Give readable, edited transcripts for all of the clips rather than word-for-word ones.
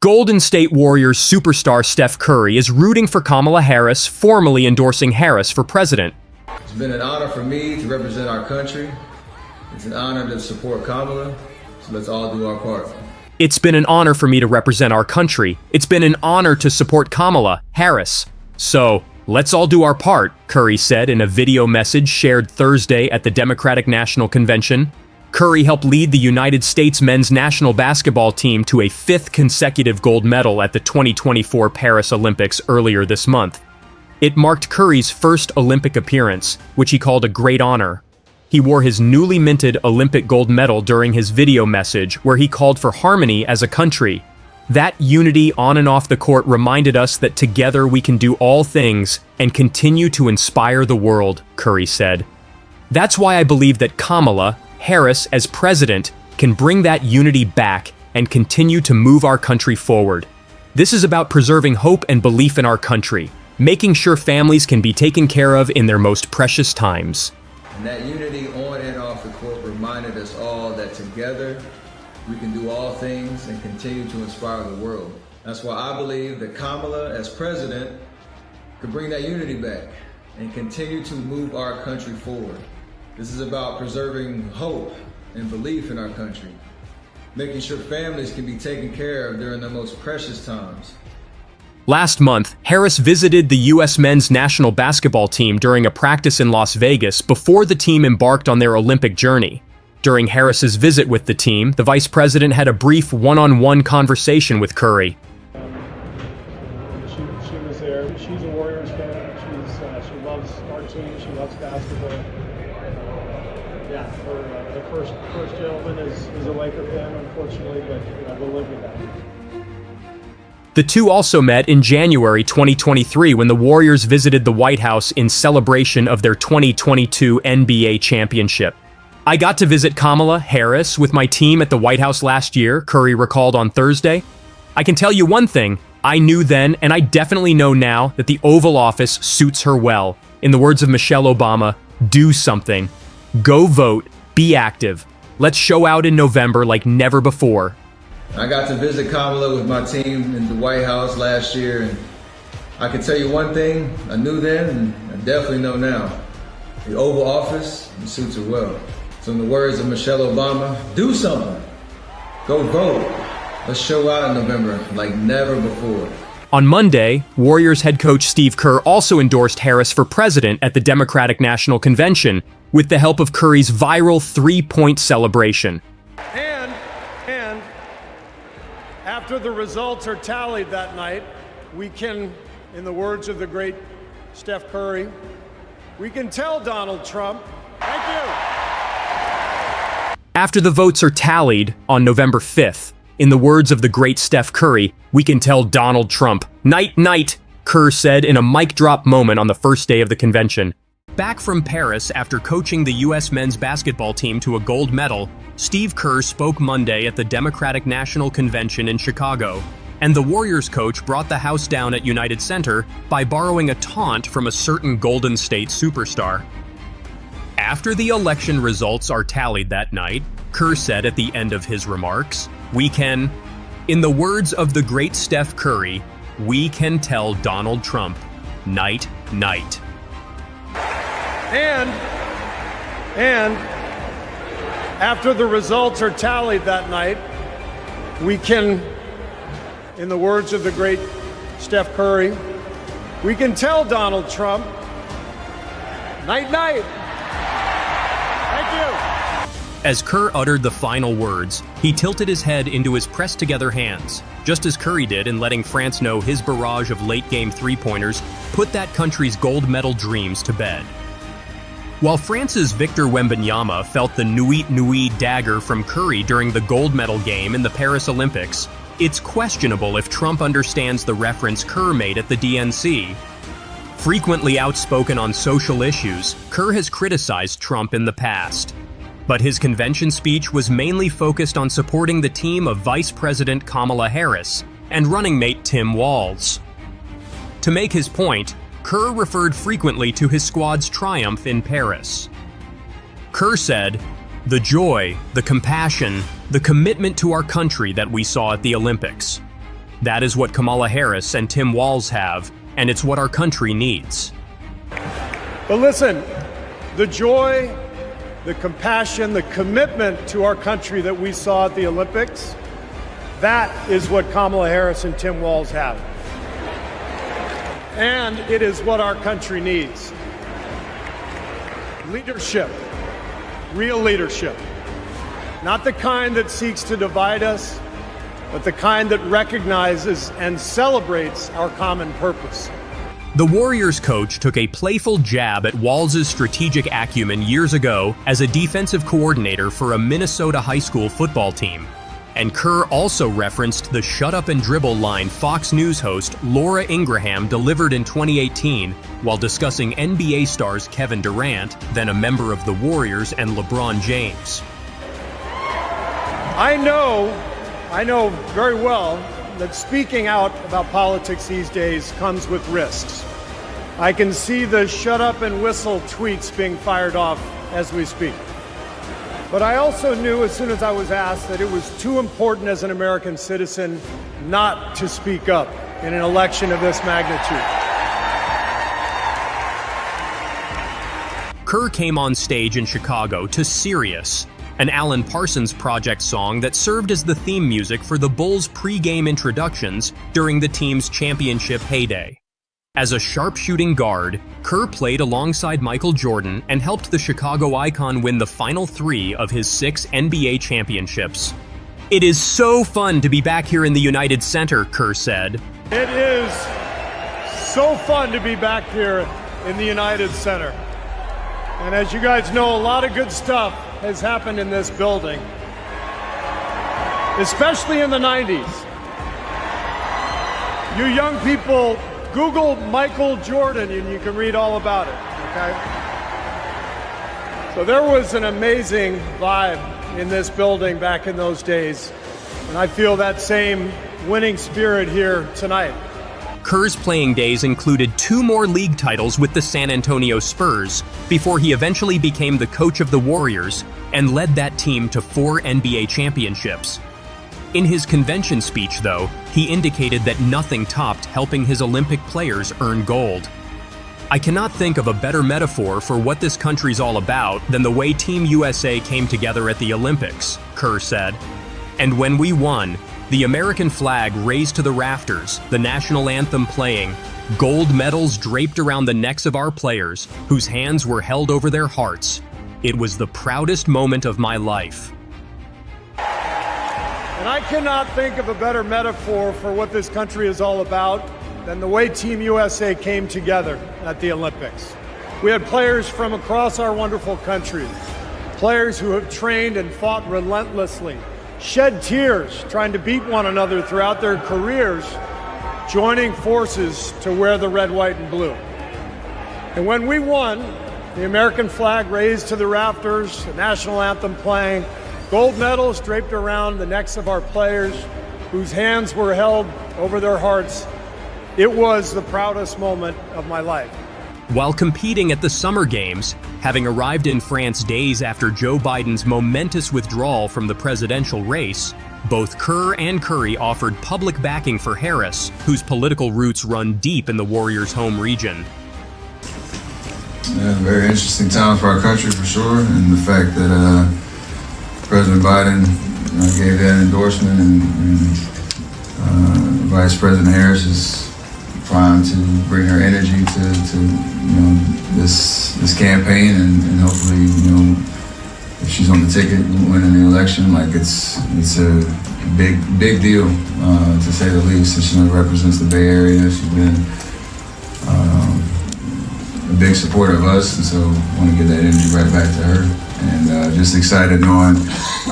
Golden State Warriors superstar Steph Curry is rooting for Kamala Harris, formally endorsing Harris for president. It's been an honor for me to represent our country. It's an honor to support Kamala, so let's all do our part. It's been an honor for me to represent our country. It's been an honor to support Kamala Harris. So, let's all do our part, Curry said in a video message shared Thursday at the Democratic National Convention. Curry helped lead the United States men's national basketball team to a fifth consecutive gold medal at the 2024 Paris Olympics earlier this month. It marked Curry's first Olympic appearance, which he called a great honor. He wore his newly minted Olympic gold medal during his video message, where he called for harmony as a country. That unity on and off the court reminded us that together we can do all things and continue to inspire the world, Curry said. That's why I believe that Kamala Harris, as president, can bring that unity back and continue to move our country forward. This is about preserving hope and belief in our country, making sure families can be taken care of in their most precious times. And that unity on and off the court reminded us all that together we can do all things and continue to inspire the world. That's why I believe that Kamala, as president, could bring that unity back and continue to move our country forward. This is about preserving hope and belief in our country, making sure families can be taken care of during their most precious times. Last month, Harris visited the U.S. men's national basketball team during a practice in Las Vegas before the team embarked on their Olympic journey. During Harris's visit with the team, the vice president had a brief one-on-one conversation with Curry. She was there. She's a Warriors fan. She loves our team. She loves basketball. The first gentleman is a Laker fan, unfortunately, but we'll live with that. The two also met in January 2023 when the Warriors visited the White House in celebration of their 2022 NBA championship. I got to visit Kamala Harris with my team at the White House last year, Curry recalled on Thursday. I can tell you one thing, I knew then and I definitely know now that the Oval Office suits her well. In the words of Michelle Obama, do something. Go vote, be active. Let's show out in November like never before. I got to visit Kamala with my team in the White House last year, and I can tell you one thing, I knew then and I definitely know now. The Oval Office suits her well. So in the words of Michelle Obama, do something. Go vote. Let's show out in November like never before. On Monday, Warriors head coach Steve Kerr also endorsed Harris for president at the Democratic National Convention with the help of Curry's viral three-point celebration. And after the results are tallied that night, we can, in the words of the great Steph Curry, we can tell Donald Trump, thank you. After the votes are tallied on November 5th, in the words of the great Steph Curry, we can tell Donald Trump, night, night, Kerr said in a mic drop moment on the first day of the convention. Back from Paris after coaching the U.S. men's basketball team to a gold medal, Steve Kerr spoke Monday at the Democratic National Convention in Chicago, and the Warriors coach brought the house down at United Center by borrowing a taunt from a certain Golden State superstar. After the election results are tallied that night, Kerr said at the end of his remarks, we can, in the words of the great Steph Curry, we can tell Donald Trump, night, night. And after the results are tallied that night, we can, in the words of the great Steph Curry, we can tell Donald Trump, night, night. Thank you. As Kerr uttered the final words, he tilted his head into his pressed-together hands, just as Curry did in letting France know his barrage of late-game three-pointers put that country's gold medal dreams to bed. While France's Victor Wembanyama felt the Nuit Nuit dagger from Curry during the gold medal game in the Paris Olympics, it's questionable if Trump understands the reference Kerr made at the DNC. Frequently outspoken on social issues, Kerr has criticized Trump in the past. But his convention speech was mainly focused on supporting the team of Vice President Kamala Harris and running mate Tim Walz. To make his point, Kerr referred frequently to his squad's triumph in Paris. Kerr said, "The joy, the compassion, the commitment to our country that we saw at the Olympics. That is what Kamala Harris and Tim Walz have, and it's what our country needs. But listen, the joy, the compassion, the commitment to our country that we saw at the Olympics, that is what Kamala Harris and Tim Walz have. And it is what our country needs. Leadership, real leadership. Not the kind that seeks to divide us, but the kind that recognizes and celebrates our common purpose. The Warriors coach took a playful jab at Walz's strategic acumen years ago as a defensive coordinator for a Minnesota high school football team. And Kerr also referenced the shut up and dribble line Fox News host Laura Ingraham delivered in 2018 while discussing NBA stars Kevin Durant, then a member of the Warriors, and LeBron James. I know very well that speaking out about politics these days comes with risks. I can see the shut up and whistle tweets being fired off as we speak. But I also knew as soon as I was asked that it was too important as an American citizen not to speak up in an election of this magnitude. Kerr came on stage in Chicago to Sirius, an Alan Parsons Project song that served as the theme music for the Bulls' pre-game introductions during the team's championship heyday. As a sharpshooting guard, Kerr played alongside Michael Jordan and helped the Chicago icon win the final 3 of his 6 NBA championships. "It is so fun to be back here in the United Center," Kerr said. It is so fun to be back here in the United Center. And as you guys know, a lot of good stuff has happened in this building, especially in the 90s. You young people, Google Michael Jordan and you can read all about it, okay? So there was an amazing vibe in this building back in those days, and I feel that same winning spirit here tonight. Kerr's playing days included 2 more league titles with the San Antonio Spurs before he eventually became the coach of the Warriors and led that team to 4 NBA championships. In his convention speech, though, he indicated that nothing topped helping his Olympic players earn gold. "I cannot think of a better metaphor for what this country's all about than the way Team USA came together at the Olympics," Kerr said. "And when we won, the American flag raised to the rafters, the national anthem playing, gold medals draped around the necks of our players, whose hands were held over their hearts. It was the proudest moment of my life." And I cannot think of a better metaphor for what this country is all about than the way Team USA came together at the Olympics. We had players from across our wonderful country, players who have trained and fought relentlessly, shed tears trying to beat one another throughout their careers, joining forces to wear the red, white, and blue. And when we won, the American flag raised to the rafters, the national anthem playing, gold medals draped around the necks of our players, whose hands were held over their hearts. It was the proudest moment of my life. While competing at the Summer Games, having arrived in France days after Joe Biden's momentous withdrawal from the presidential race, both Kerr and Curry offered public backing for Harris, whose political roots run deep in the Warriors' home region. Yeah, very interesting time for our country for sure, and the fact that President Biden gave that endorsement and Vice President Harris is trying to bring her energy to this campaign and hopefully if she's on the ticket winning the election, like it's a big deal to say the least. And she represents the Bay Area. She's been a big supporter of us, and so I want to give that energy right back to her. And just excited knowing,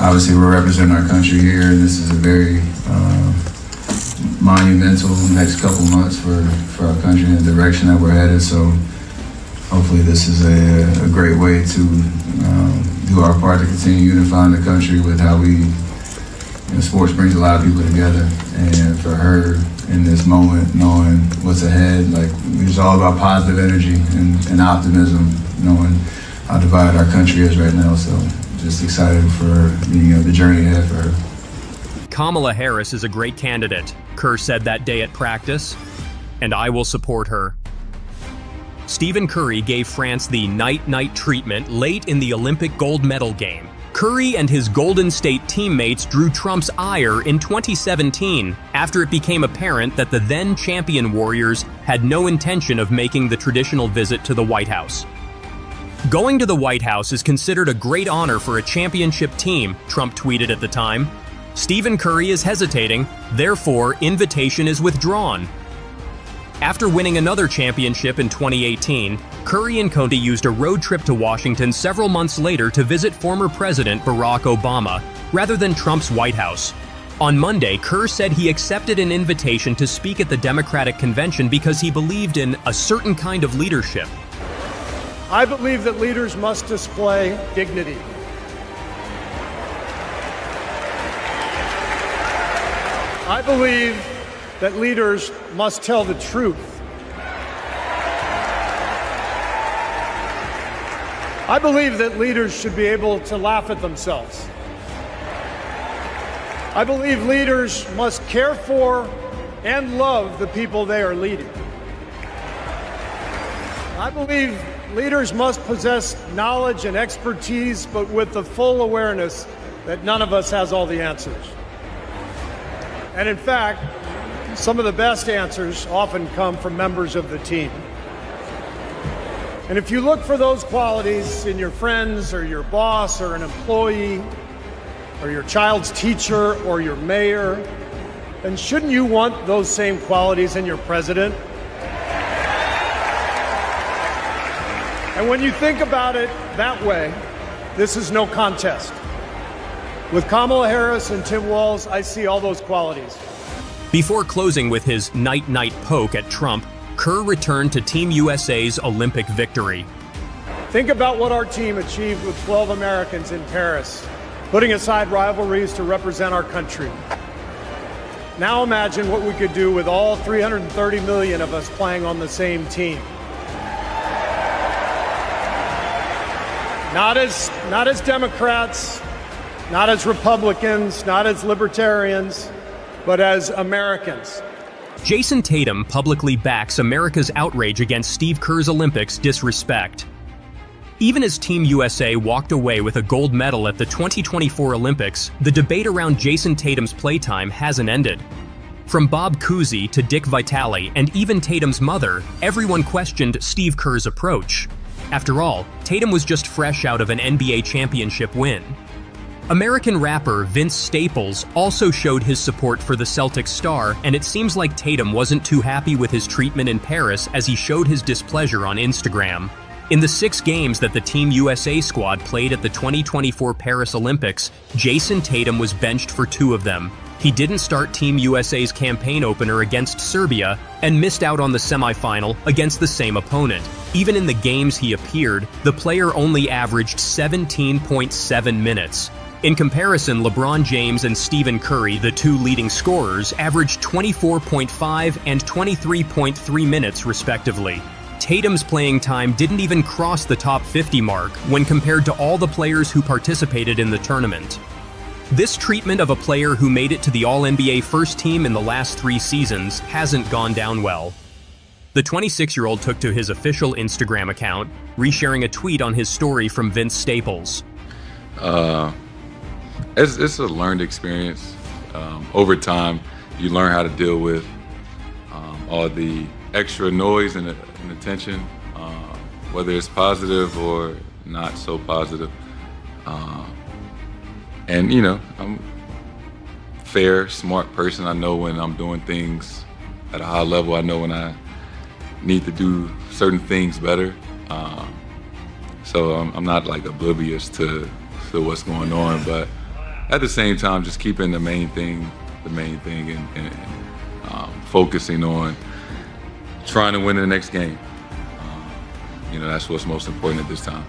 obviously we're representing our country here, and this is a very monumental next couple months for our country and the direction that we're headed. So hopefully this is a great way to do our part to continue unifying the country with how we, sports brings a lot of people together. And for her in this moment, knowing what's ahead, like it's all about positive energy and optimism, knowing how divided our country is right now. So just excited for the journey ahead for her. Kamala Harris is a great candidate. Kerr said that day at practice, and I will support her. Stephen Curry gave France the night-night treatment late in the Olympic gold medal game. Curry and his Golden State teammates drew Trump's ire in 2017 after it became apparent that the then-champion Warriors had no intention of making the traditional visit to the White House. Going to the White House is considered a great honor for a championship team, Trump tweeted at the time. Stephen Curry is hesitating, therefore invitation is withdrawn. After winning another championship in 2018, Curry and Conte used a road trip to Washington several months later to visit former President Barack Obama, rather than Trump's White House. On Monday, Kerr said he accepted an invitation to speak at the Democratic convention because he believed in a certain kind of leadership. I believe that leaders must display dignity. I believe that leaders must tell the truth. I believe that leaders should be able to laugh at themselves. I believe leaders must care for and love the people they are leading. I believe leaders must possess knowledge and expertise, but with the full awareness that none of us has all the answers. And in fact, some of the best answers often come from members of the team. And if you look for those qualities in your friends or your boss or an employee or your child's teacher or your mayor, then shouldn't you want those same qualities in your president? And when you think about it that way, this is no contest. With Kamala Harris and Tim Walz, I see all those qualities. Before closing with his night-night poke at Trump, Kerr returned to Team USA's Olympic victory. Think about what our team achieved with 12 Americans in Paris, putting aside rivalries to represent our country. Now imagine what we could do with all 330 million of us playing on the same team. Not as Democrats, not as Republicans, not as libertarians, but as Americans. Jason Tatum publicly backs America's outrage against Steve Kerr's Olympics disrespect. Even as Team USA walked away with a gold medal at the 2024 Olympics, the debate around Jason Tatum's playtime hasn't ended. From Bob Cousy to Dick Vitale and even Tatum's mother, everyone questioned Steve Kerr's approach. After all, Tatum was just fresh out of an NBA championship win. American rapper Vince Staples also showed his support for the Celtics star, and it seems like Tatum wasn't too happy with his treatment in Paris as he showed his displeasure on Instagram. In the 6 games that the Team USA squad played at the 2024 Paris Olympics, Jason Tatum was benched for 2 of them. He didn't start Team USA's campaign opener against Serbia and missed out on the semifinal against the same opponent. Even in the games he appeared, the player only averaged 17.7 minutes. In comparison, LeBron James and Stephen Curry, the 2 leading scorers, averaged 24.5 and 23.3 minutes respectively. Tatum's playing time didn't even cross the top 50 mark when compared to all the players who participated in the tournament. This treatment of a player who made it to the All-NBA first team in the last 3 seasons hasn't gone down well. The 26-year-old took to his official Instagram account, resharing a tweet on his story from Vince Staples. It's a learned experience. Over time, you learn how to deal with all the extra noise and attention, whether it's positive or not so positive. And you know, I'm a fair, smart person. I know when I'm doing things at a high level. I know when I need to do certain things better. So I'm not like oblivious to what's going on, but at the same time, just keeping the main thing, and focusing on trying to win the next game. You know, that's what's most important at this time.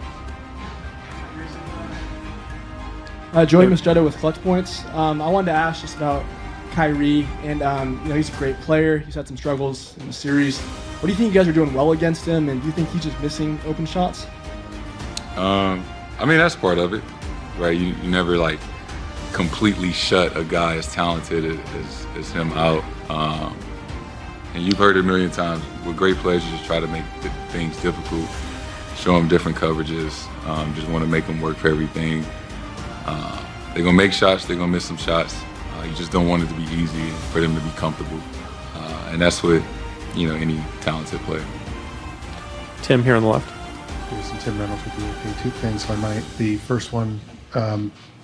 Joey Mastretta with Clutch Points. I wanted to ask just about Kyrie, and you know, he's a great player. He's had some struggles in the series. What do you think you guys are doing well against him, and do you think he's just missing open shots? I mean, that's part of it, right? You never like completely shut a guy as talented as him out. And you've heard it a million times, with great players, you just try to make things difficult, show them different coverages, just want to make them work for everything. They're going to make shots, they're going to miss some shots. You just don't want it to be easy and for them to be comfortable. And that's what, any talented player. Tim here on the left. Tim Reynolds with the 2 things on night. The first one,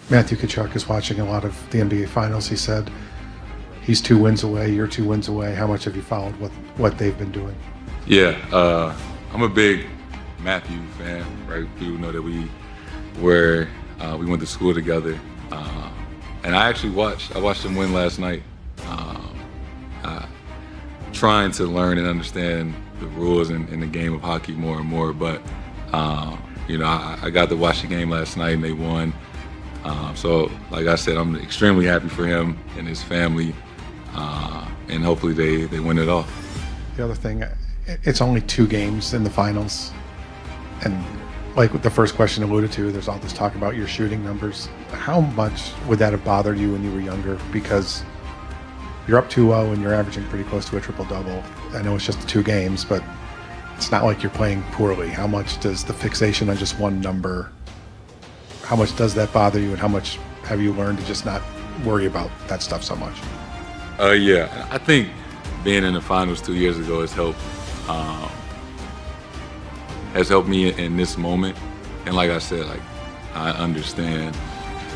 Matthew Tkachuk is watching a lot of the NBA Finals. He said he's 2 wins away, you're 2 wins away. How much have you followed what they've been doing? Yeah, I'm a big Matthew fan, right? People know that we went to school together. And I watched him win last night. Trying to learn and understand the rules in the game of hockey more and more, but I got to watch the game last night and they won. So like I said, I'm extremely happy for him and his family, and hopefully they win it all. The other thing, it's only 2 games in the finals, and like the first question alluded to, there's all this talk about your shooting numbers. How much would that have bothered you when you were younger? Because you're up 2-0 and you're averaging pretty close to a triple-double. I know it's just 2 games, but it's not like you're playing poorly. How much does the fixation on just one number, how much does that bother you, and how much have you learned to just not worry about that stuff so much? Yeah, I think being in the finals 2 years ago has helped me in this moment. And like I said, I understand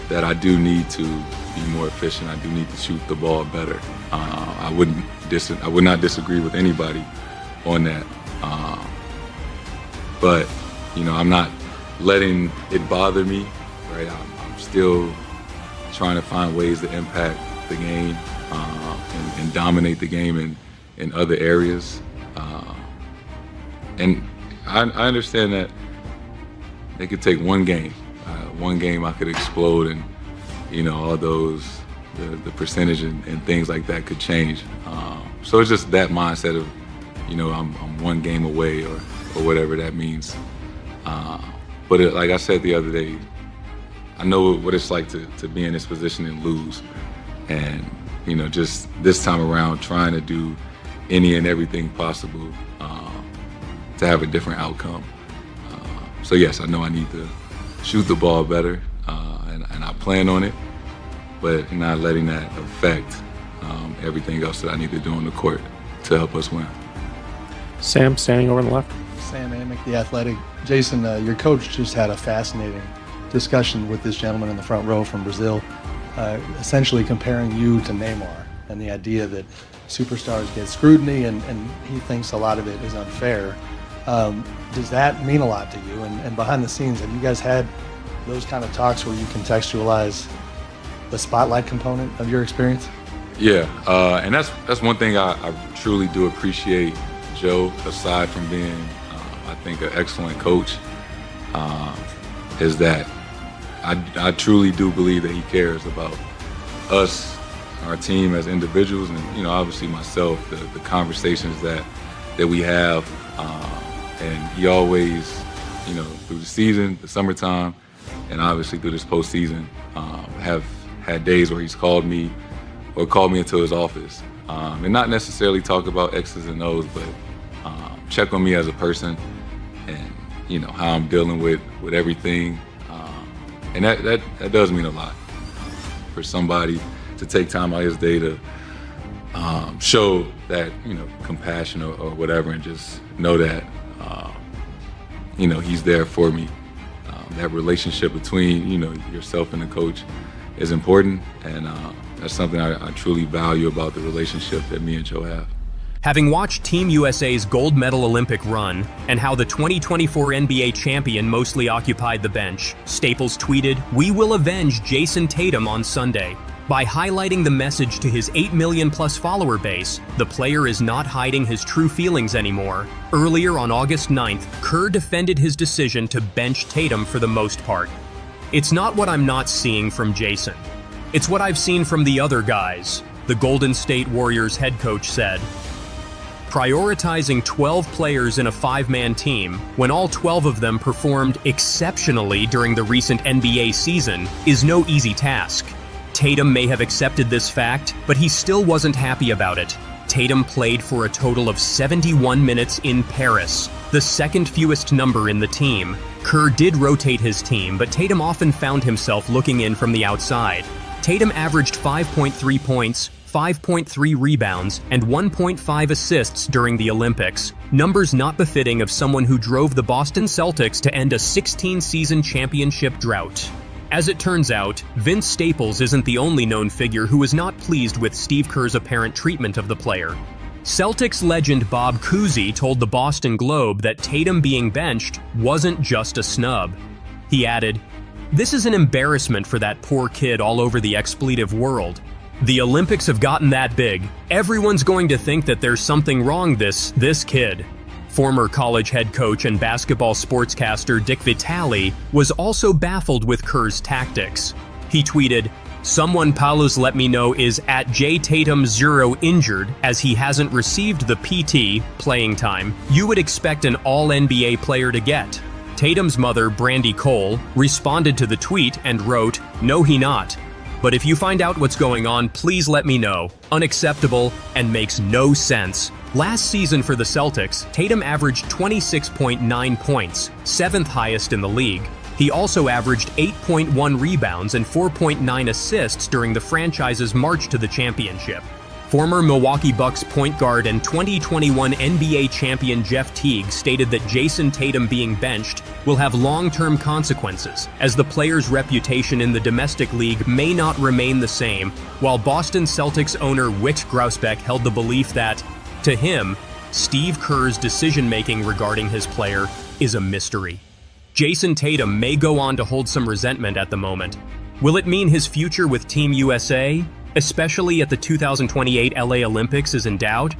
that I do need to be more efficient. I do need to shoot the ball better. I would not disagree with anybody on that. But I'm not letting it bother me. Right, I'm still trying to find ways to impact the game and dominate the game in other areas. And I understand that it could take one game. One game I could explode and, all those, the percentage and things like that could change. So it's just that mindset of, I'm one game away or whatever that means. But like I said the other day, I know what it's like to be in this position and lose. And, just this time around trying to do any and everything possible to have a different outcome. So yes, I know I need to shoot the ball better, and I plan on it, but not letting that affect everything else that I need to do on the court to help us win. Sam, standing over on the left. Sam Amick, The Athletic. Jason, your coach just had a fascinating discussion with this gentleman in the front row from Brazil, essentially comparing you to Neymar and the idea that superstars get scrutiny and he thinks a lot of it is unfair. Does that mean a lot to you? And behind the scenes, have you guys had those kind of talks where you contextualize the spotlight component of your experience? Yeah, and that's one thing I truly do appreciate Joe, aside from being, I think, an excellent coach, is that I truly do believe that he cares about us, our team as individuals, and obviously myself, the conversations that we have, and he always, through the season, the summertime, and obviously through this postseason, have had days where he's called me into his office, and not necessarily talk about X's and O's, but check on me as a person, and how I'm dealing with everything, and that does mean a lot for somebody to take time out of his day to show that compassion or whatever, and just know that he's there for me. That relationship between yourself and the coach is important, and that's something I truly value about the relationship that me and Joe have. Having watched Team USA's gold medal Olympic run and how the 2024 NBA champion mostly occupied the bench, Staples tweeted, "We will avenge Jason Tatum on Sunday." By highlighting the message to his 8 million-plus follower base, the player is not hiding his true feelings anymore. Earlier on August 9th, Kerr defended his decision to bench Tatum for the most part. "It's not what I'm not seeing from Jason. It's what I've seen from the other guys," the Golden State Warriors head coach said. Prioritizing 12 players in a 5-man team, when all 12 of them performed exceptionally during the recent NBA season, is no easy task. Tatum may have accepted this fact, but he still wasn't happy about it. Tatum played for a total of 71 minutes in Paris, the second fewest number in the team. Kerr did rotate his team, but Tatum often found himself looking in from the outside. Tatum averaged 5.3 points, 5.3 rebounds, and 1.5 assists during the Olympics, numbers not befitting of someone who drove the Boston Celtics to end a 16-season championship drought. As it turns out, Vince Staples isn't the only known figure who was not pleased with Steve Kerr's apparent treatment of the player. Celtics legend Bob Cousy told the Boston Globe that Tatum being benched wasn't just a snub. He added, "This is an embarrassment for that poor kid all over the expletive world. The Olympics have gotten that big. Everyone's going to think that there's something wrong this kid." Former college head coach and basketball sportscaster Dick Vitale was also baffled with Kerr's tactics. He tweeted, "Someone Paulus let me know is at JTatum0 injured as he hasn't received the PT, playing time, you would expect an all-NBA player to get." Tatum's mother, Brandy Cole, responded to the tweet and wrote, "No, he not. But if you find out what's going on, please let me know. Unacceptable and makes no sense." Last season for the Celtics, Tatum averaged 26.9 points, 7th highest in the league. He also averaged 8.1 rebounds and 4.9 assists during the franchise's march to the championship. Former Milwaukee Bucks point guard and 2021 NBA champion Jeff Teague stated that Jason Tatum being benched will have long-term consequences, as the player's reputation in the domestic league may not remain the same, while Boston Celtics owner Wick Grousbeck held the belief that, to him, Steve Kerr's decision-making regarding his player is a mystery. Jason Tatum may go on to hold some resentment at the moment. Will it mean his future with Team USA, especially at the 2028 LA Olympics, is in doubt?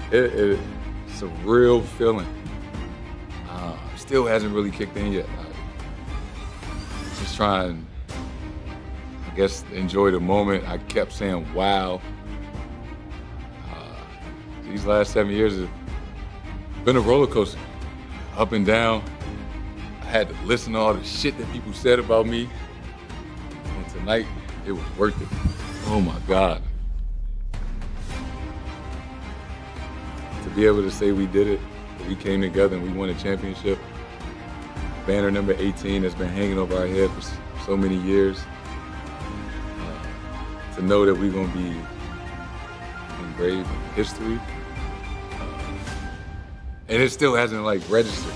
It's a real feeling. Still hasn't really kicked in yet. Just trying, I guess, enjoy the moment. I kept saying, wow. These last 7 years have been a roller coaster, up and down. I had to listen to all the shit that people said about me. And tonight, it was worth it. Oh my God. To be able to say we did it, that we came together and we won a championship. Banner number 18 has been hanging over our head for so many years. To know that we're gonna be engraved in history. And it still hasn't registered.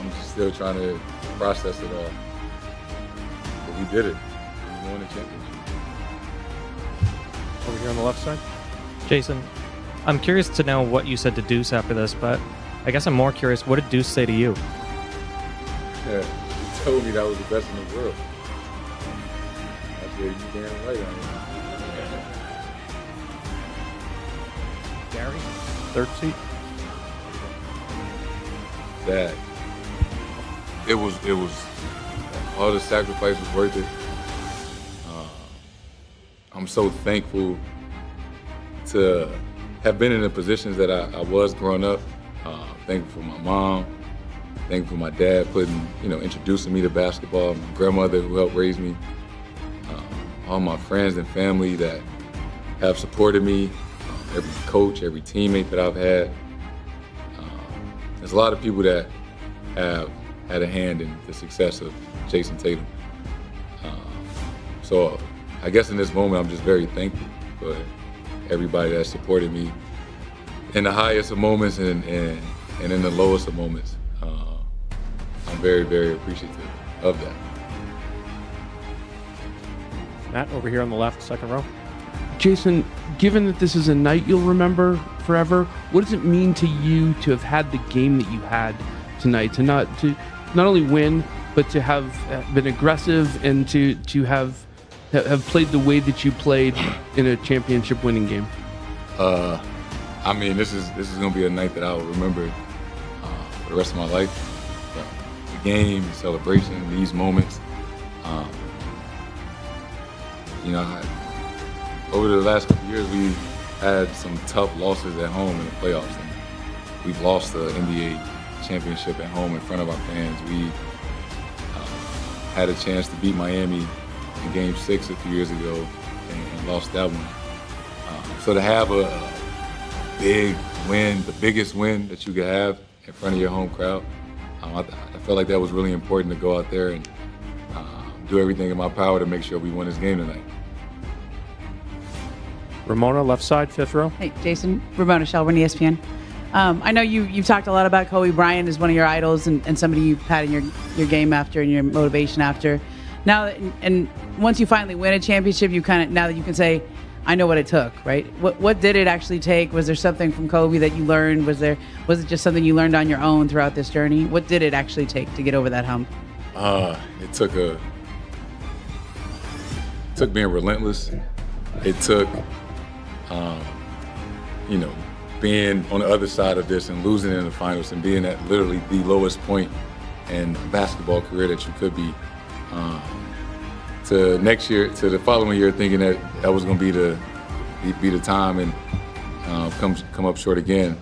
I'm just still trying to process it all. But we did it. We won a championship. Over here on the left side. Jason, I'm curious to know what you said to Deuce after this, but I guess I'm more curious, what did Deuce say to you? Yeah, he told me that was the best in the world. I said, you damn right I am. Gary, third seat. That it was all the sacrifice was worth it. I'm so thankful to have been in the positions that I was growing up. Thankful for my mom, thankful for my dad introducing me to basketball, my grandmother who helped raise me, all my friends and family that have supported me, every coach, every teammate that I've had. There's a lot of people that have had a hand in the success of Jason Tatum. So I guess in this moment, I'm just very thankful for everybody that supported me in the highest of moments and in the lowest of moments. I'm very, very appreciative of that. Matt, over here on the left, second row. Jason, given that this is a night you'll remember forever, what does it mean to you to have had the game that you had tonight? To not only win, but to have been aggressive and to have played the way that you played in a championship-winning game? I mean, this is going to be a night that I will remember for the rest of my life. The game, the celebration, these moments. Over the last couple years, we've had some tough losses at home in the playoffs. And we've lost the NBA championship at home in front of our fans. We had a chance to beat Miami in Game 6 a few years ago and lost that one. So to have a big win, the biggest win that you could have in front of your home crowd, I felt like that was really important to go out there and do everything in my power to make sure we won this game tonight. Ramona, left side, fifth row. Hey, Jason. Ramona Shelburne, ESPN. I know you've talked a lot about Kobe Bryant as one of your idols and somebody you've had in your game after and your motivation after. Now, and once you finally win a championship, now that you can say, I know what it took, right? What did it actually take? Was there something from Kobe that you learned? Was it just something you learned on your own throughout this journey? What did it actually take to get over that hump? It took being relentless. It took, being on the other side of this and losing in the finals and being at literally the lowest point in a basketball career that you could be. To the following year, thinking that was going to be the time and come up short again.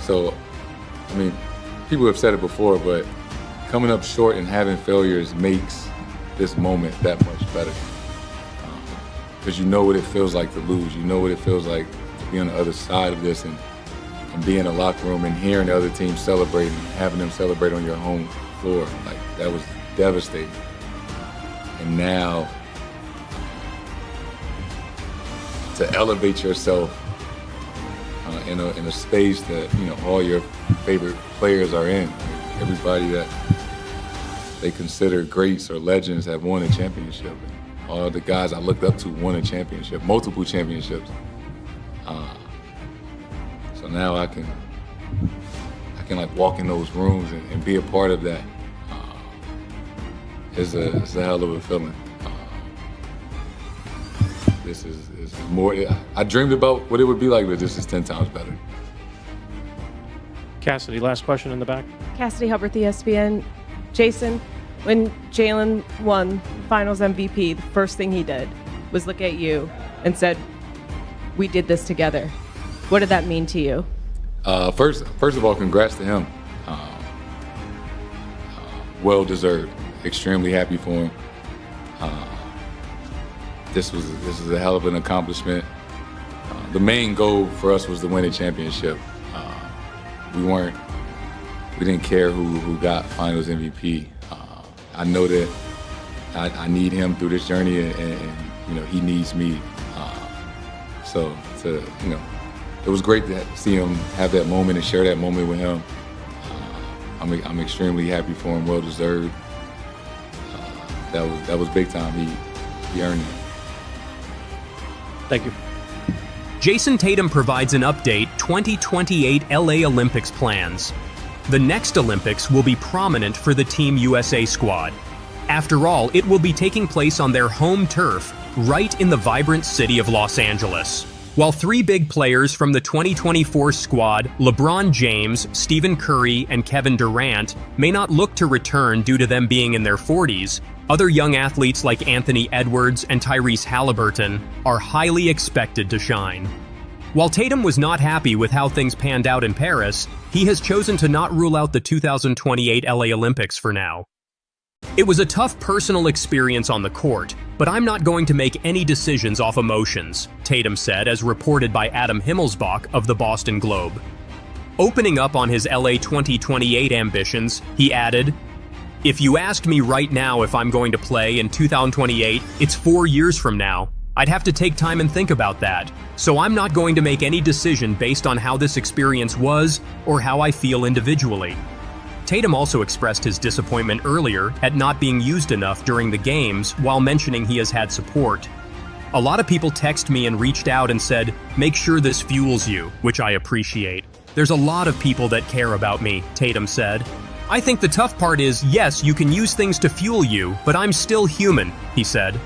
So, I mean, people have said it before, but coming up short and having failures makes this moment that much better. Because you know what it feels like to lose. You know what it feels like to be on the other side of this and be in a locker room and hearing the other team celebrating, having them celebrate on your home floor. Like, that was devastating. And now, to elevate yourself in a space that all your favorite players are in, everybody that they consider greats or legends have won a championship. All the guys I looked up to won a championship, multiple championships. So now I can like walk in those rooms and be a part of that. It's a hell of a feeling. This is more. I dreamed about what it would be like, but this is 10 times better. Cassidy, last question in the back. Cassidy Hubbard, ESPN. Jason, when Jalen won Finals MVP, the first thing he did was look at you and said, "We did this together." What did that mean to you? First of all, congrats to him. Well deserved. Extremely happy for him. This is a hell of an accomplishment. The main goal for us was to win a championship. We didn't care who got Finals MVP. I know that I need him through this journey, and he needs me. It was great to see him have that moment and share that moment with him. I'm extremely happy for him. Well deserved. That was big time. He earned it. Thank you. Jason Tatum provides an update 2028 LA Olympics plans. The next Olympics will be prominent for the Team USA squad. After all, it will be taking place on their home turf, right in the vibrant city of Los Angeles. While three big players from the 2024 squad, LeBron James, Stephen Curry, and Kevin Durant, may not look to return due to them being in their 40s, other young athletes like Anthony Edwards and Tyrese Halliburton are highly expected to shine. While Tatum was not happy with how things panned out in Paris, he has chosen to not rule out the 2028 LA Olympics for now. It was a tough personal experience on the court, but I'm not going to make any decisions off emotions, Tatum said, as reported by Adam Himmelsbach of the Boston Globe. Opening up on his LA 2028 ambitions, he added, "If you asked me right now if I'm going to play in 2028, it's 4 years from now. I'd have to take time and think about that. So I'm not going to make any decision based on how this experience was or how I feel individually." Tatum also expressed his disappointment earlier at not being used enough during the games while mentioning he has had support. "A lot of people text me and reached out and said, 'Make sure this fuels you,' which I appreciate. There's a lot of people that care about me," Tatum said. "I think the tough part is, yes, you can use things to fuel you, but I'm still human," he said.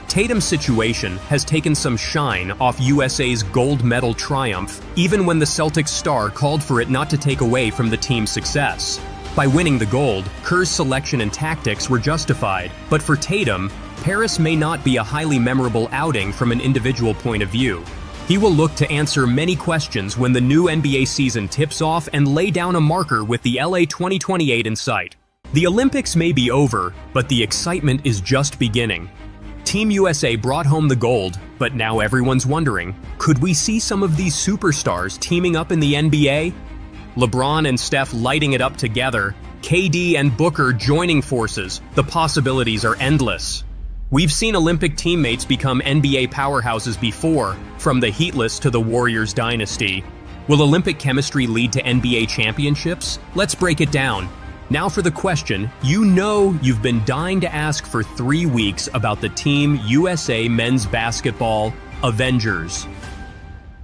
Tatum's situation has taken some shine off USA's gold medal triumph, even when the Celtics star called for it not to take away from the team's success. By winning the gold, Kerr's selection and tactics were justified, but for Tatum, Paris may not be a highly memorable outing from an individual point of view. He will look to answer many questions when the new NBA season tips off and lay down a marker with the LA 2028 in sight. The Olympics may be over, but the excitement is just beginning. Team USA brought home the gold, but now everyone's wondering, could we see some of these superstars teaming up in the NBA? LeBron and Steph lighting it up together, KD and Booker joining forces, the possibilities are endless. We've seen Olympic teammates become NBA powerhouses before, from the Heatless to the Warriors dynasty. Will Olympic chemistry lead to NBA championships? Let's break it down. Now for the question you know you've been dying to ask for 3 weeks about the Team USA men's basketball Avengers.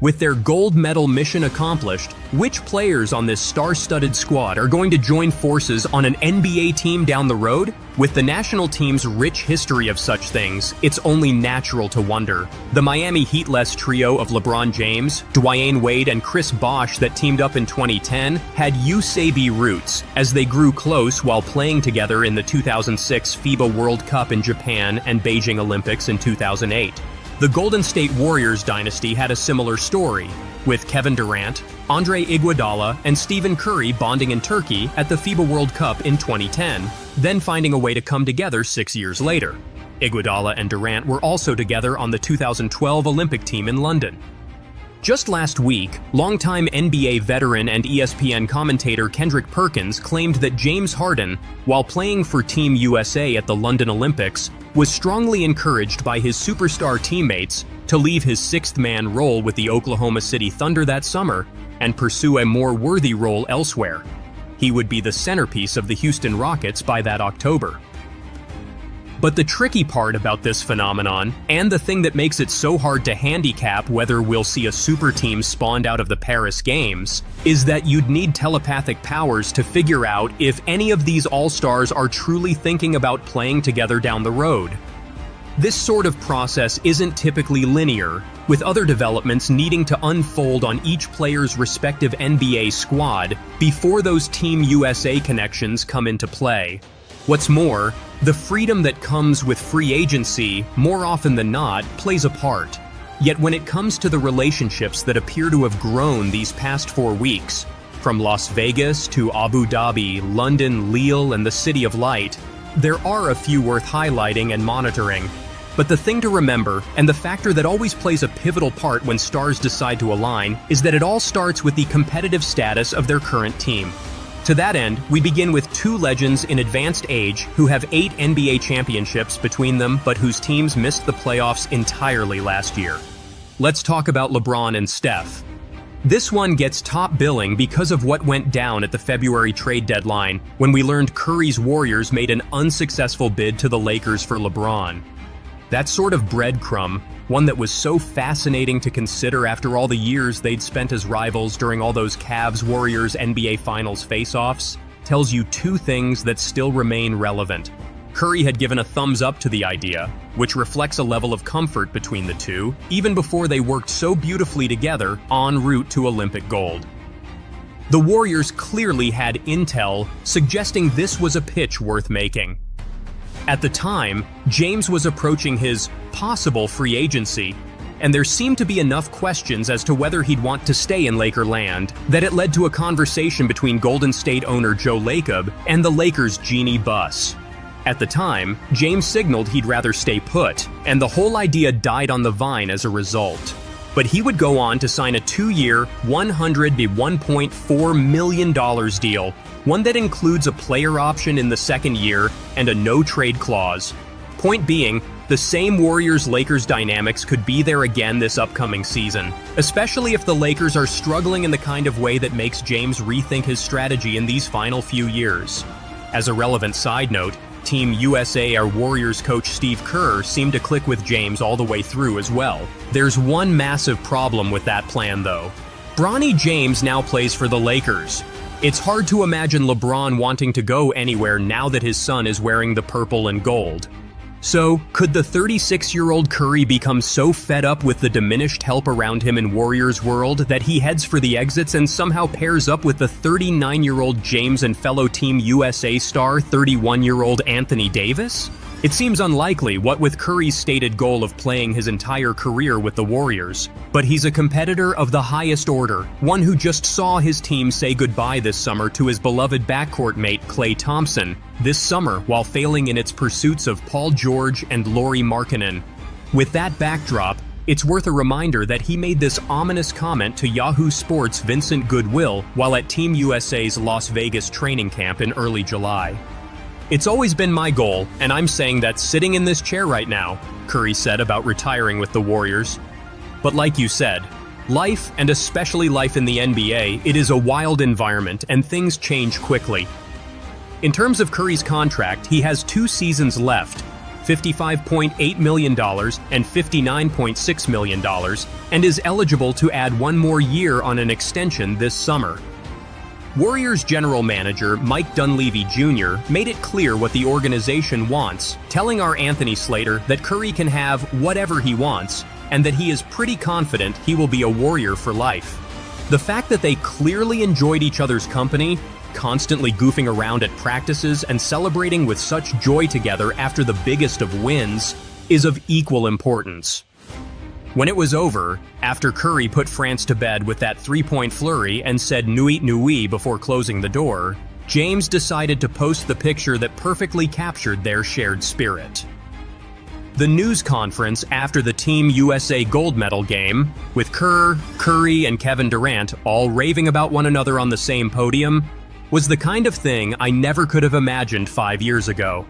With their gold medal mission accomplished, which players on this star-studded squad are going to join forces on an NBA team down the road? With the national team's rich history of such things, it's only natural to wonder. The Miami Heat-less trio of LeBron James, Dwyane Wade, and Chris Bosh that teamed up in 2010 had USAB roots, as they grew close while playing together in the 2006 FIBA World Cup in Japan and Beijing Olympics in 2008. The Golden State Warriors dynasty had a similar story, with Kevin Durant, Andre Iguodala, and Stephen Curry bonding in Turkey at the FIBA World Cup in 2010, then finding a way to come together 6 years later. Iguodala and Durant were also together on the 2012 Olympic team in London. Just last week, longtime NBA veteran and ESPN commentator Kendrick Perkins claimed that James Harden, while playing for Team USA at the London Olympics, was strongly encouraged by his superstar teammates to leave his sixth-man role with the Oklahoma City Thunder that summer and pursue a more worthy role elsewhere. He would be the centerpiece of the Houston Rockets by that October. But the tricky part about this phenomenon, and the thing that makes it so hard to handicap whether we'll see a super team spawned out of the Paris Games, is that you'd need telepathic powers to figure out if any of these all-stars are truly thinking about playing together down the road. This sort of process isn't typically linear, with other developments needing to unfold on each player's respective NBA squad before those Team USA connections come into play. What's more, the freedom that comes with free agency, more often than not, plays a part. Yet when it comes to the relationships that appear to have grown these past 4 weeks, from Las Vegas to Abu Dhabi, London, Lille, and the City of Light, there are a few worth highlighting and monitoring. But the thing to remember, and the factor that always plays a pivotal part when stars decide to align, is that it all starts with the competitive status of their current team. To that end, we begin with 2 legends in advanced age who have 8 NBA championships between them but whose teams missed the playoffs entirely last year. Let's talk about LeBron and Steph. This one gets top billing because of what went down at the February trade deadline when we learned Curry's Warriors made an unsuccessful bid to the Lakers for LeBron. That sort of breadcrumb, one that was so fascinating to consider after all the years they'd spent as rivals during all those Cavs-Warriors NBA Finals face-offs, tells you 2 things that still remain relevant. Curry had given a thumbs up to the idea, which reflects a level of comfort between the two, even before they worked so beautifully together en route to Olympic gold. The Warriors clearly had intel suggesting this was a pitch worth making. At the time, James was approaching his possible free agency, and there seemed to be enough questions as to whether he'd want to stay in Lakerland that it led to a conversation between Golden State owner Joe Lacob and the Lakers' Jeannie Buss. At the time, James signaled he'd rather stay put, and the whole idea died on the vine as a result. But he would go on to sign a 2-year, $100 to $1.4 million deal, one that includes a player option in the second year and a no-trade clause. Point being, the same Warriors-Lakers dynamics could be there again this upcoming season, especially if the Lakers are struggling in the kind of way that makes James rethink his strategy in these final few years. As a relevant side note, Team USA, our Warriors coach Steve Kerr, seemed to click with James all the way through as well. There's one massive problem with that plan, though. Bronny James now plays for the Lakers. It's hard to imagine LeBron wanting to go anywhere now that his son is wearing the purple and gold. So, could the 36-year-old Curry become so fed up with the diminished help around him in Warriors world that he heads for the exits and somehow pairs up with the 39-year-old James and fellow Team USA star 31-year-old Anthony Davis? It seems unlikely, what with Curry's stated goal of playing his entire career with the Warriors, but he's a competitor of the highest order, one who just saw his team say goodbye this summer to his beloved backcourt mate Klay Thompson, this summer while failing in its pursuits of Paul George and Lauri Markkanen. With that backdrop, it's worth a reminder that he made this ominous comment to Yahoo Sports' Vincent Goodwill while at Team USA's Las Vegas training camp in early July. "It's always been my goal, and I'm saying that sitting in this chair right now," Curry said about retiring with the Warriors. But like you said, life, and especially life in the NBA, it is a wild environment and things change quickly. In terms of Curry's contract, he has 2 seasons left, $55.8 million and $59.6 million, and is eligible to add 1 more year on an extension this summer. Warriors general manager Mike Dunleavy Jr. made it clear what the organization wants, telling our Anthony Slater that Curry can have whatever he wants, and that he is pretty confident he will be a Warrior for life. The fact that they clearly enjoyed each other's company, constantly goofing around at practices and celebrating with such joy together after the biggest of wins, is of equal importance. When it was over, after Curry put France to bed with that 3-point flurry and said "Nuit nuit" before closing the door, James decided to post the picture that perfectly captured their shared spirit. The news conference after the Team USA gold medal game, with Kerr, Curry, and Kevin Durant all raving about one another on the same podium, was the kind of thing I never could have imagined 5 years ago.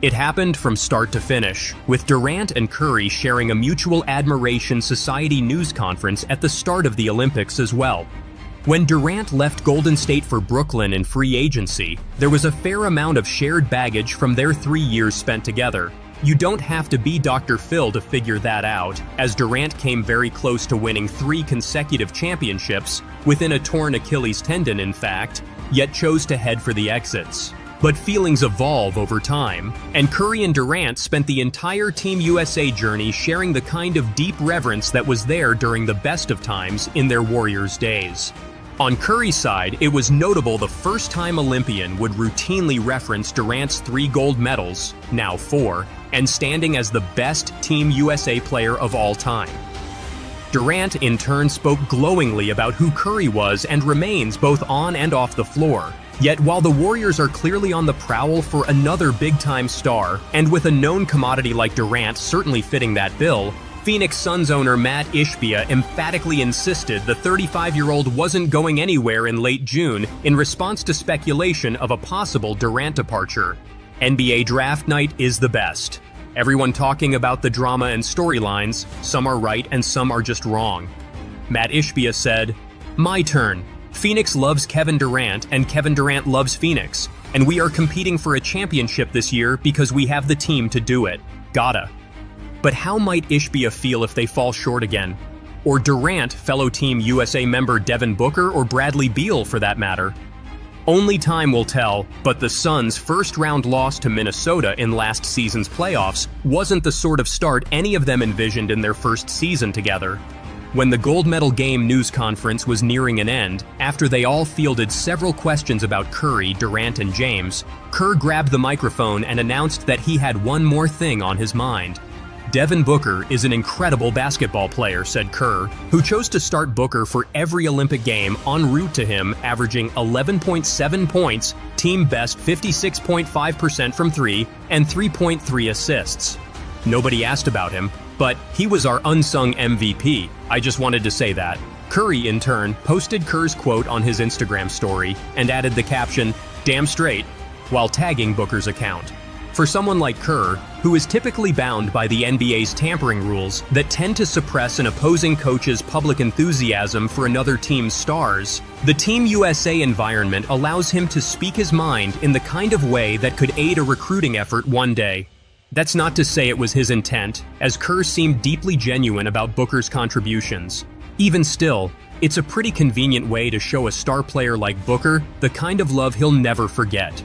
It happened from start to finish, with Durant and Curry sharing a Mutual Admiration Society news conference at the start of the Olympics as well. When Durant left Golden State for Brooklyn in free agency, there was a fair amount of shared baggage from their 3 years spent together. You don't have to be Dr. Phil to figure that out, as Durant came very close to winning 3 consecutive championships, within a torn Achilles tendon in fact, yet chose to head for the exits. But feelings evolve over time, and Curry and Durant spent the entire Team USA journey sharing the kind of deep reverence that was there during the best of times in their Warriors days. On Curry's side, it was notable the first-time Olympian would routinely reference Durant's 3 gold medals, now 4, and standing as the best Team USA player of all time. Durant, in turn, spoke glowingly about who Curry was and remains both on and off the floor. Yet while the Warriors are clearly on the prowl for another big-time star, and with a known commodity like Durant certainly fitting that bill, Phoenix Suns owner Matt Ishbia emphatically insisted the 35-year-old wasn't going anywhere in late June in response to speculation of a possible Durant departure. NBA draft night is the best. Everyone talking about the drama and storylines, some are right and some are just wrong. Matt Ishbia said, "My turn. Phoenix loves Kevin Durant and Kevin Durant loves Phoenix, and we are competing for a championship this year because we have the team to do it. Gotta." But how might Ishbia feel if they fall short again? Or Durant, fellow Team USA member Devin Booker, or Bradley Beal for that matter? Only time will tell, but the Suns' first-round loss to Minnesota in last season's playoffs wasn't the sort of start any of them envisioned in their first season together. When the gold medal game news conference was nearing an end, after they all fielded several questions about Curry, Durant, and James, Kerr grabbed the microphone and announced that he had one more thing on his mind. "Devin Booker is an incredible basketball player," said Kerr, who chose to start Booker for every Olympic game en route to him, averaging 11.7 points, team best 56.5% from 3, and 3.3 assists. Nobody asked about him, but he was our unsung MVP. I just wanted to say that. Curry, in turn, posted Kerr's quote on his Instagram story and added the caption, "Damn straight," while tagging Booker's account. For someone like Kerr, who is typically bound by the NBA's tampering rules that tend to suppress an opposing coach's public enthusiasm for another team's stars, the Team USA environment allows him to speak his mind in the kind of way that could aid a recruiting effort one day. That's not to say it was his intent, as Kerr seemed deeply genuine about Booker's contributions. Even still, it's a pretty convenient way to show a star player like Booker the kind of love he'll never forget.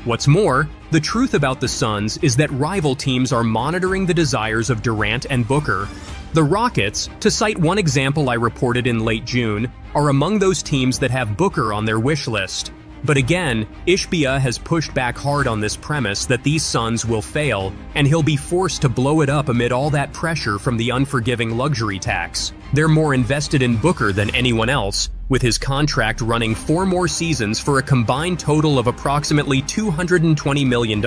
What's more, the truth about the Suns is that rival teams are monitoring the desires of Durant and Booker. The Rockets, to cite one example I reported in late June, are among those teams that have Booker on their wish list. But again, Ishbia has pushed back hard on this premise that these Suns will fail, and he'll be forced to blow it up amid all that pressure from the unforgiving luxury tax. They're more invested in Booker than anyone else, with his contract running 4 more seasons for a combined total of approximately $220 million,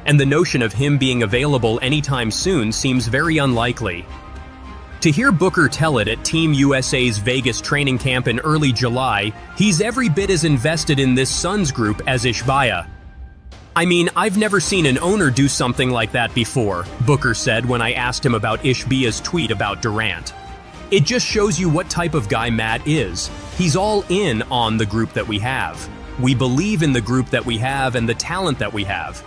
and the notion of him being available anytime soon seems very unlikely. To hear Booker tell it at Team USA's Vegas training camp in early July, he's every bit as invested in this Suns group as Ishbia. "I mean, I've never seen an owner do something like that before," Booker said when I asked him about Ishbia's tweet about Durant. "It just shows you what type of guy Matt is. He's all in on the group that we have. We believe in the group that we have and the talent that we have.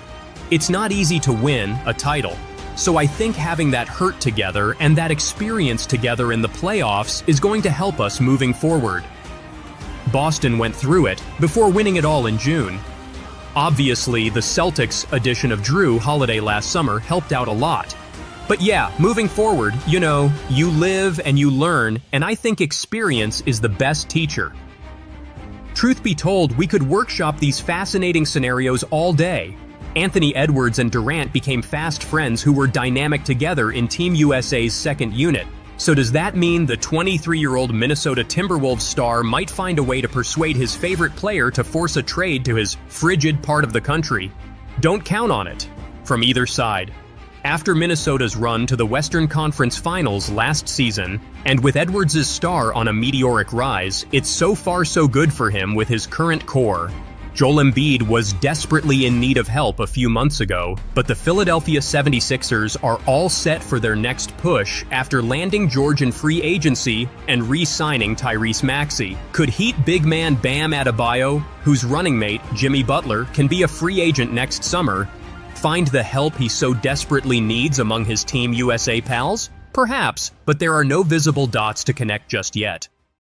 It's not easy to win a title. So I think having that hurt together and that experience together in the playoffs is going to help us moving forward. Boston went through it before winning it all in June. Obviously, the Celtics addition of Drew Holiday last summer helped out a lot. But yeah, moving forward, you know, you live and you learn, and I think experience is the best teacher. Truth be told, we could workshop these fascinating scenarios all day. Anthony Edwards and Durant became fast friends who were dynamic together in Team USA's second unit. So does that mean the 23-year-old Minnesota Timberwolves star might find a way to persuade his favorite player to force a trade to his frigid part of the country? Don't count on it, from either side. After Minnesota's run to the Western Conference Finals last season, and with Edwards' star on a meteoric rise, it's so far so good for him with his current core. Joel Embiid was desperately in need of help a few months ago, but the Philadelphia 76ers are all set for their next push after landing George in free agency and re-signing Tyrese Maxey. Could Heat big man Bam Adebayo, whose running mate, Jimmy Butler, can be a free agent next summer, find the help he so desperately needs among his Team USA pals? Perhaps, but there are no visible dots to connect just yet.